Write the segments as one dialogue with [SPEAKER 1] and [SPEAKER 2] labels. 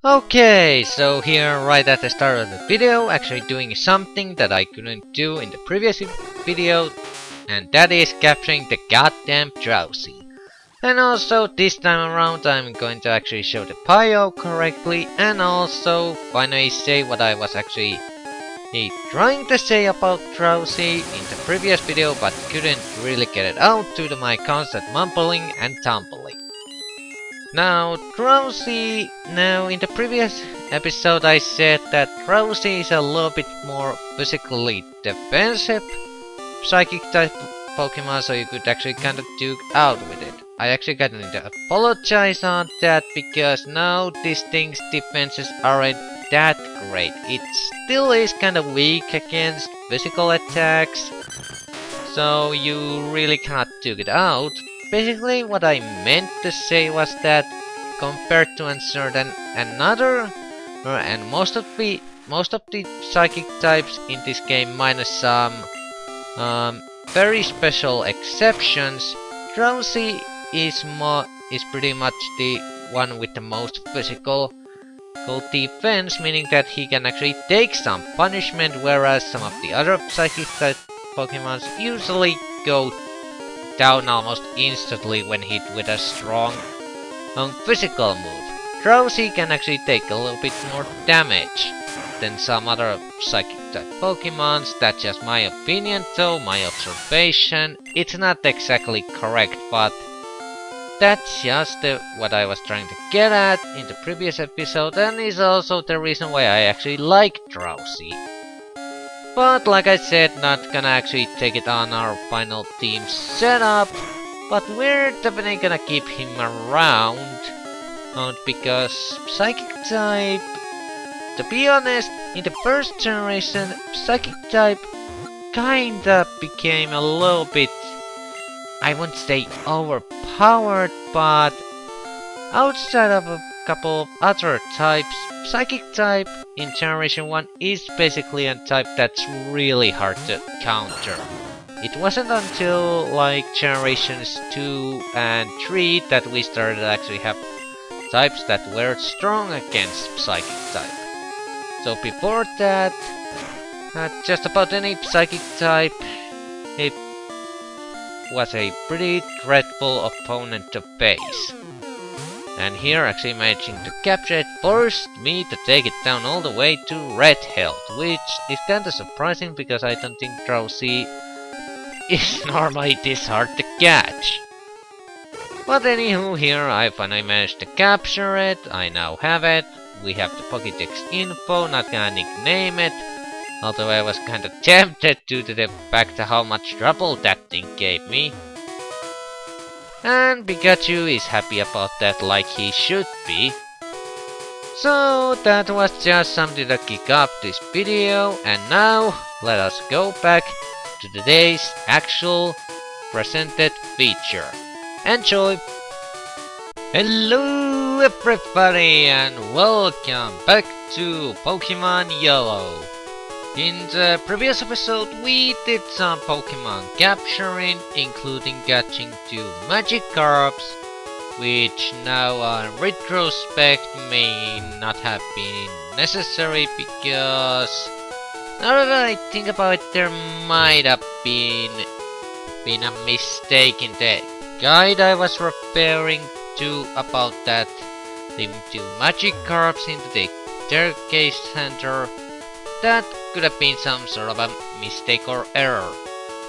[SPEAKER 1] Okay, so here right at the start of the video, actually doing something that I couldn't do in the previous video, and that is capturing the goddamn Drowsy. And also this time around I'm going to actually show the Pio correctly, and also finally say what I was actually trying to say about Drowsy in the previous video, but couldn't really get it out due to my constant mumbling and tumbling. Now, Drowsy, in the previous episode I said that Drowsy is a little bit more physically defensive psychic type Pokemon, so you could actually kind of duke out with it. I actually got to apologize on that because now this thing's defenses aren't that great. It still is kind of weak against physical attacks, so you really cannot duke it out. Basically, what I meant to say was that compared to another, and most of the psychic types in this game, minus some very special exceptions, Drowsy is pretty much the one with the most physical defense, meaning that he can actually take some punishment, whereas some of the other psychic type Pokemons usually go down almost instantly when hit with a strong physical move. Drowsy can actually take a little bit more damage than some other psychic type Pokemons. That's just my opinion though, my observation. It's not exactly correct, but that's just what I was trying to get at in the previous episode, and is also the reason why I actually like Drowsy. But like I said, not gonna actually take it on our final team setup, but we're definitely gonna keep him around, because Psychic type, to be honest, in the first generation, Psychic type kinda became a little bit, I wouldn't say overpowered, but outside of a couple of other types, Psychic type in Generation 1 is basically a type that's really hard to counter. It wasn't until like Generations 2 and 3 that we started to actually have types that were strong against Psychic type. So before that, just about any Psychic type, it was a pretty dreadful opponent to face. And here actually managing to capture it forced me to take it down all the way to red health, which is kinda surprising because I don't think Drowsy is normally this hard to catch. But anywho, here I finally managed to capture it. I now have it. We have the Pokédex info, not gonna nickname it, although I was kinda tempted due to the fact of how much trouble that thing gave me. And Pikachu is happy about that, like he should be. So that was just something to kick off this video, and now let us go back to today's actual presented feature. Enjoy! Hello everybody and welcome back to Pokemon Yellow. In the previous episode we did some Pokemon capturing, including catching 2 Magikarps, which now on retrospect may not have been necessary because now that I think about it, there might have been a mistake in the guide I was referring to about that, leaving 2 Magikarps into the staircase center. That could have been some sort of a mistake or error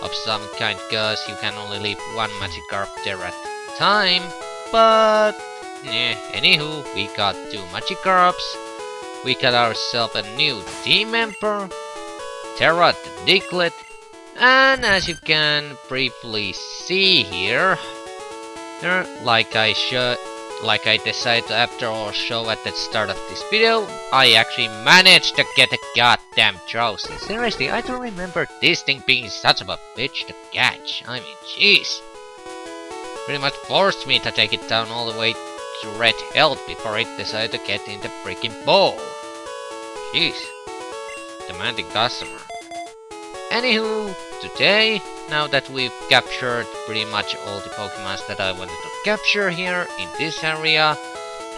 [SPEAKER 1] of some kind, cause you can only leave 1 Magikarp there at a time. But anywho, we got 2 Magikarps. We got ourselves a new team member, Terra the Diglett, and as you can briefly see here, like I decided after all show at the start of this video, I actually managed to get a goddamn Drowsy. Seriously, I don't remember this thing being such of a bitch to catch. I mean, jeez. Pretty much forced me to take it down all the way to red health before it decided to get in the freaking bowl. Jeez. Demanding customer. Anywho, today, now that we've captured pretty much all the Pokemons that I wanted to capture here in this area,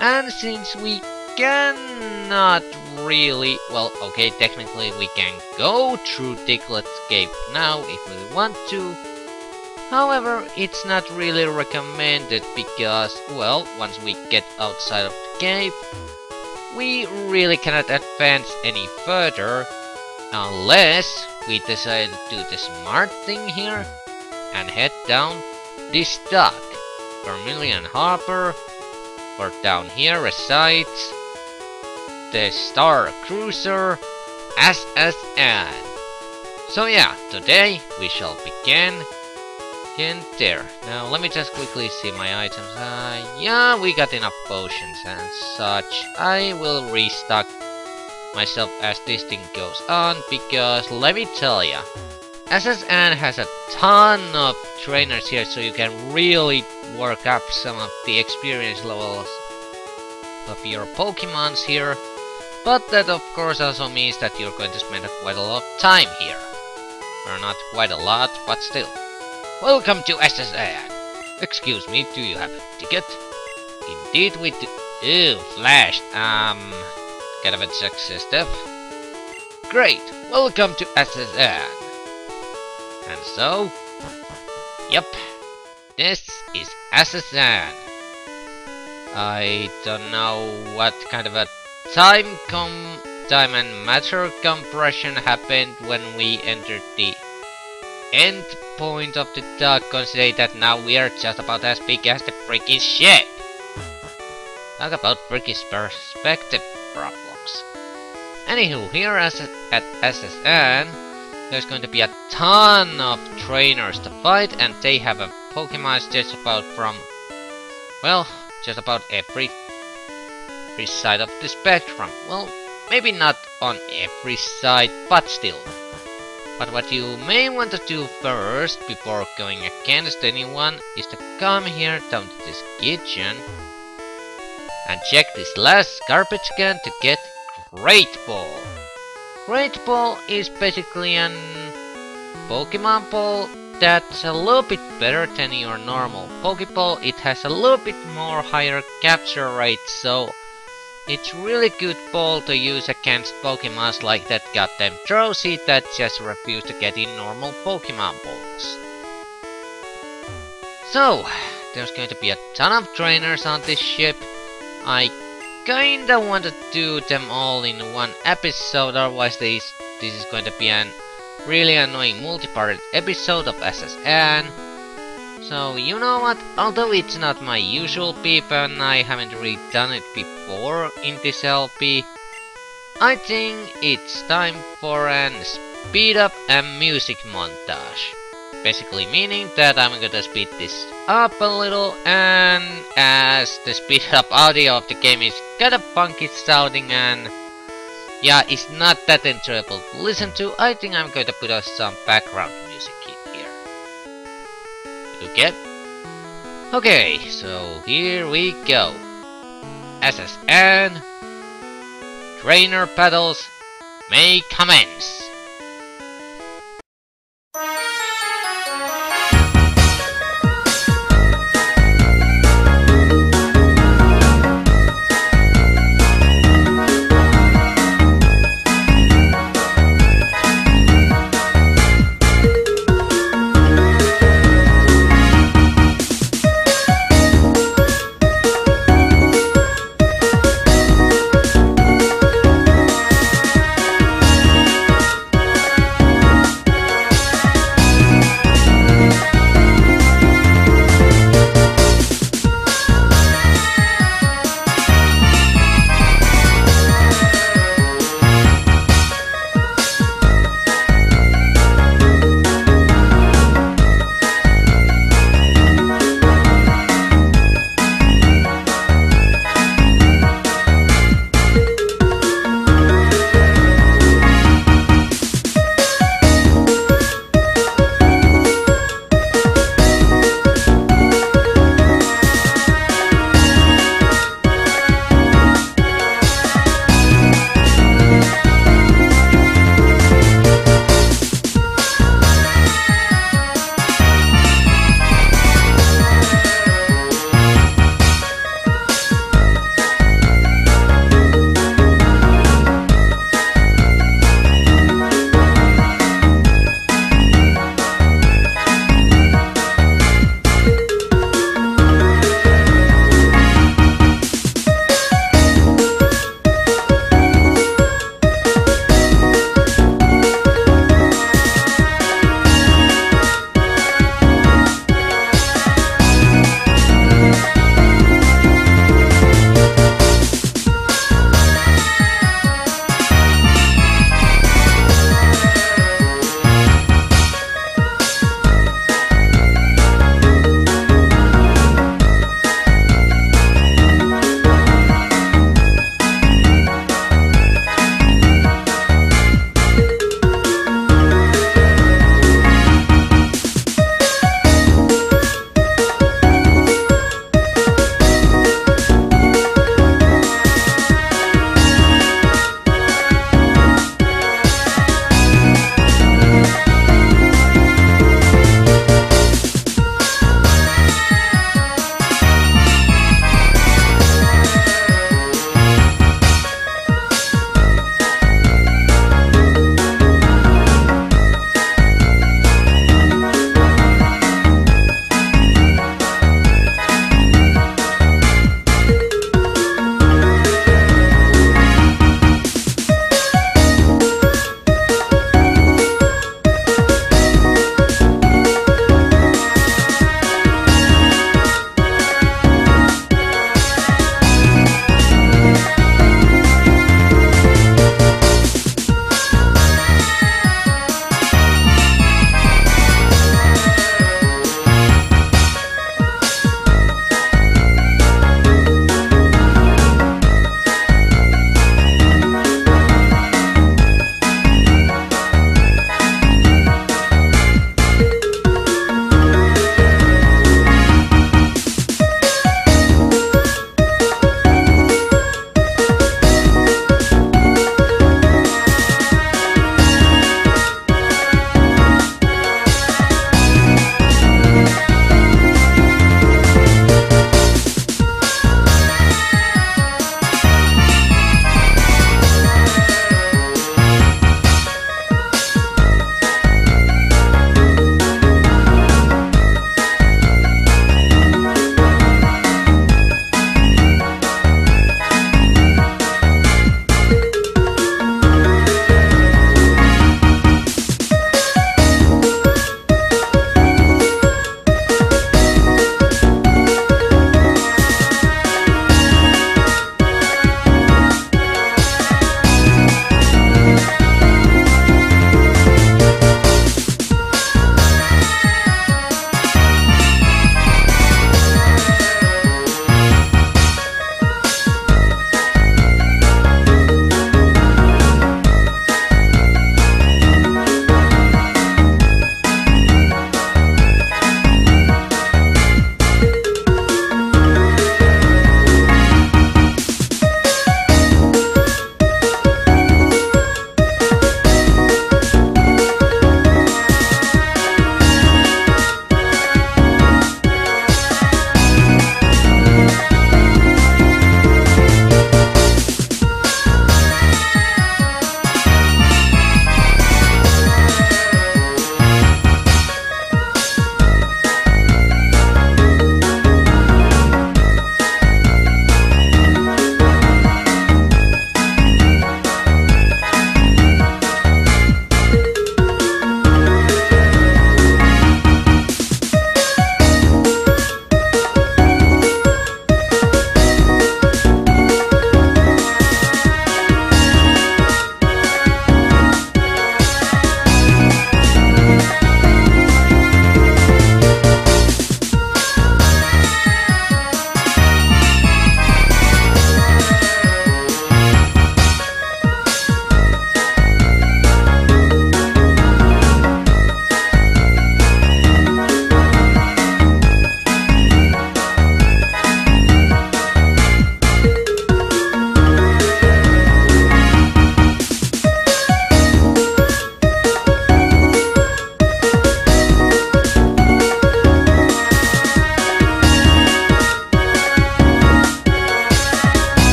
[SPEAKER 1] and since we cannot really... Well, okay, technically we can go through Diglett Cave now if we want to. However, it's not really recommended because, well, once we get outside of the cave, we really cannot advance any further unless we decide to do the smart thing here and head down this dock. Vermilion Harbor, where down here resides the Star Cruiser SSN. So yeah, today we shall begin in there. Now let me just quickly see my items. Yeah, we got enough potions and such. I will restock myself as this thing goes on, because let me tell ya, SSN has a ton of trainers here, so you can really work up some of the experience levels of your Pokemons here. But that of course also means that you're going to spend quite a lot of time here. Or not quite a lot, but still. Welcome to SSN! Excuse me, do you have a ticket? Indeed we do. Ew, flashed. Kind of a success step. Great! Welcome to SSN! And so... Yep. This is SSN. I don't know what kind of a time and matter compression happened when we entered the end point of the dock, considering that now we are just about as big as the freaking ship. Talk about freaking perspective problems. Anywho, here at SSN, there's going to be a ton of trainers to fight, and they have a Pokemon just about from, well, just about every side of the spectrum. Well, maybe not on every side, but still. But what you may want to do first, before going against anyone, is to come here down to this kitchen and check this last garbage can to get Great Ball. Great Ball is basically an Pokemon Ball that's a little bit better than your normal Pokeball. It has a little bit more higher capture rate, so it's really good ball to use against Pokemons like that goddamn Drowsy that just refuse to get in normal Pokemon balls. So, there's going to be a ton of trainers on this ship. I kinda want to do them all in one episode, otherwise this is going to be an really annoying multi-parted episode of SSN. So, you know what, although it's not my usual beep and I haven't really done it before in this LP, I think it's time for an speed up and music montage. Basically meaning that I'm gonna speed this up a little, and as the speed up audio of the game is kinda funky sounding and yeah, it's not that enjoyable to listen to, I think I'm going to put us some background music in here. Okay? Okay, so here we go. SSN Trainer Battles may commence.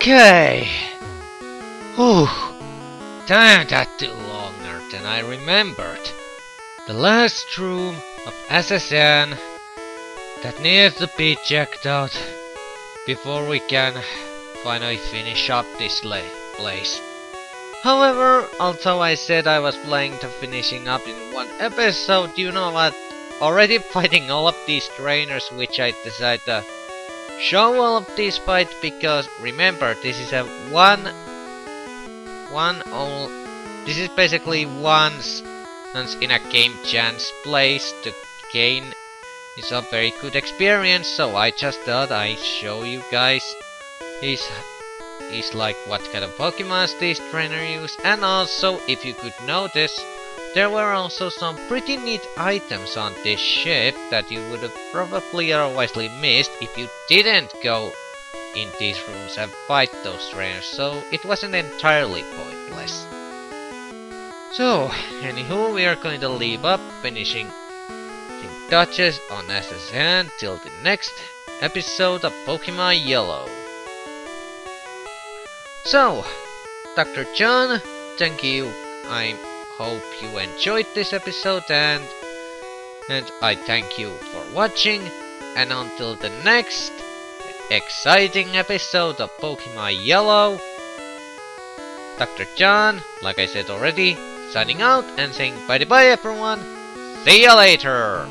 [SPEAKER 1] Okay. Whew. Damn, that took longer than I remembered. The last room of SSN that needs to be checked out before we can finally finish up this place. However, although I said I was planning to finishing up in one episode, you know what? Already fighting all of these trainers, which I decided to show all of these fights because remember, this is a this is basically once in a game chance place to gain. It's a very good experience, so I just thought I'd show you guys is like what kind of Pokemons this trainer use, and also if you could notice, there were also some pretty neat items on this ship that you would have probably otherwise missed if you didn't go in these rooms and fight those trainers, so it wasn't entirely pointless. So, anywho, we are going to leave up finishing touches on SSN till the next episode of Pokemon Yellow. So, Dr. John, thank you. I hope you enjoyed this episode and I thank you for watching, and until the next exciting episode of Pokemon Yellow, Dr. John, like I said already, signing out and saying bye bye everyone. See ya later!